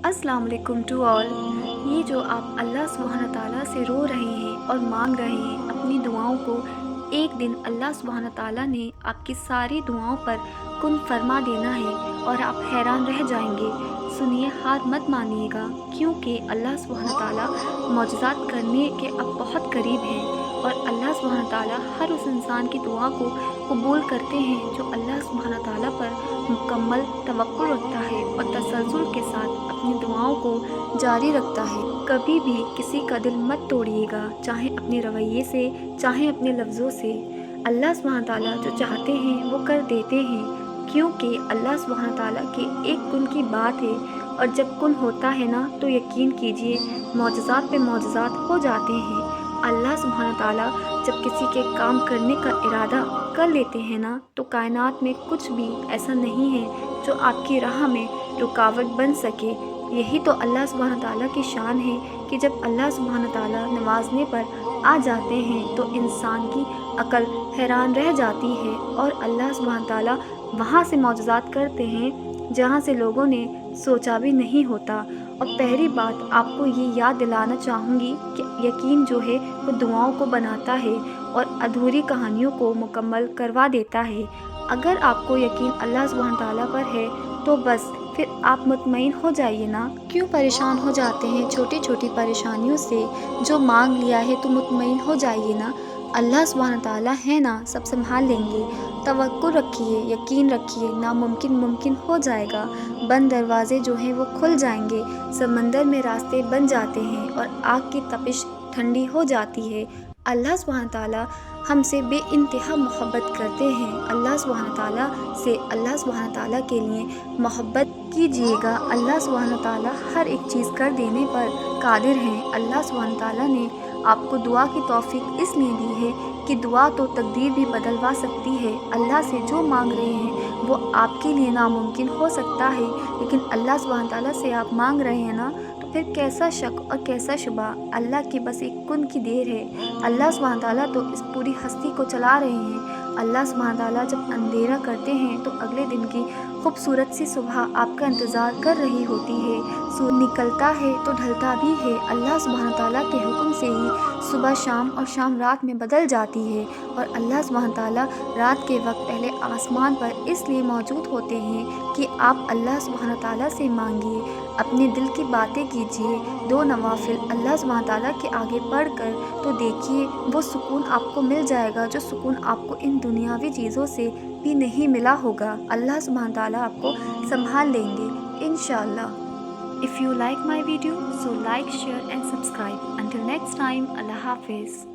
अस्सलाम वालेकुम to all. ये जो आप अल्लाह सुब्हान ताला से रो रहे हैं और मांग रहे हैं अपनी दुआओं को, एक दिन अल्लाह सुब्हान ताला ने आपकी सारी दुआओं पर कुन फरमा देना है और आप हैरान रह जाएंगे। सुनिए, हार मत मानिएगा, क्योंकि अल्लाह सुब्हान ताला मौजज़ात करने के अब बहुत करीब हैं और अल्लाह सुब्हान ताला हर उस इंसान की दुआ को कबूल करते हैं जो अल्लाह सुब्हान ताला पर मुकम्मल तवक्कुल रखता है और तसल्जुल के साथ अपनी दुआओं को जारी रखता है। कभी भी किसी का दिल मत तोड़िएगा, चाहे अपने रवैये से, चाहे अपने लफ्ज़ों से। अल्लाह सुब्हान ताला जो चाहते हैं वो कर देते हैं, क्योंकि अल्लाह सुब्हान ताला के एक कुन की बात है और जब कुन होता है ना, तो यकीन कीजिए मौजज़ात पे मौजज़ात हो जाते हैं। अल्लाह सुब्हान ताला जब किसी के काम करने का इरादा कर लेते हैं ना, तो कायनात में कुछ भी ऐसा नहीं है जो आपकी राह में रुकावट बन सके। यही तो अल्लाह सुब्हान ताला की शान है कि जब अल्लाह सुब्हान ताला नवाजने पर आ जाते हैं तो इंसान की अकल हैरान रह जाती है और अल्लाह सुब्हान ताला वहाँ से मौजज़ात करते हैं जहाँ से लोगों ने सोचा भी नहीं होता। और पहली बात आपको ये याद दिलाना चाहूँगी कि यकीन जो है वो दुआओं को बनाता है और अधूरी कहानियों को मुकम्मल करवा देता है। अगर आपको यकीन अल्लाह सुब्हान ताला पर है तो बस फिर आप मुतमईन हो जाइए ना। क्यों परेशान हो जाते हैं छोटी छोटी परेशानियों से? जो मांग लिया है तो मुतमईन हो जाइए ना। अल्लाह सुब्हान ताला है ना, सब संभाल लेंगे। तवक्कुल रखिए, यकीन रखिए, नामुमकिन मुमकिन हो जाएगा। बंद दरवाजे जो हैं वो खुल जाएंगे, समंदर में रास्ते बन जाते हैं और आग की तपिश ठंडी हो जाती है। अल्लाह सुब्हान ताला हमसे बेइंतहा मोहब्बत करते हैं। अल्लाह सुब्हान ताला से, अल्लाह सुब्हान ताला के लिए मोहब्बत कीजिएगा। अल्लाह सुब्हान ताला हर एक चीज़ कर देने पर कादिर हैं। अल्लाह सुब्हान ताला ने आपको दुआ की तौफीक इसलिए दी है कि दुआ तो तकदीर भी बदलवा सकती है। अल्लाह से जो मांग रहे हैं वो आपके लिए नामुमकिन हो सकता है, लेकिन अल्लाह सुब्हान ताला से आप मांग रहे हैं ना, तो फिर कैसा शक और कैसा शुबा। अल्लाह की बस एक कुन की देर है। अल्लाह सुब्हान ताला तो इस पूरी हस्ती को चला रहे हैं। अल्लाह सुब्हान ताला जब अंधेरा करते हैं तो अगले दिन की खूबसूरत सी सुबह आपका इंतज़ार कर रही होती है। सूरज निकलता है तो ढलता भी है। अल्लाह सुब्हान ताला के हुक्म से ही सुबह शाम और शाम रात में बदल जाती है। और अल्लाह सुब्हान ताला रात के वक्त पहले आसमान पर इसलिए मौजूद होते हैं कि आप अल्लाह सुब्हान ताला से मांगिए, अपने दिल की बातें कीजिए। दो नवाफिल अल्लाह सुब्हान ताला के आगे पढ़ कर तो देखिए, वो सुकून आपको मिल जाएगा जो सुकून आपको इन दुनियावी चीज़ों से भी नहीं मिला होगा। अल्लाह सुब्हान ताला आपको संभाल लेंगे इंशाअल्लाह। If you like my video, so like, share and subscribe. Until next time, Allah Hafiz.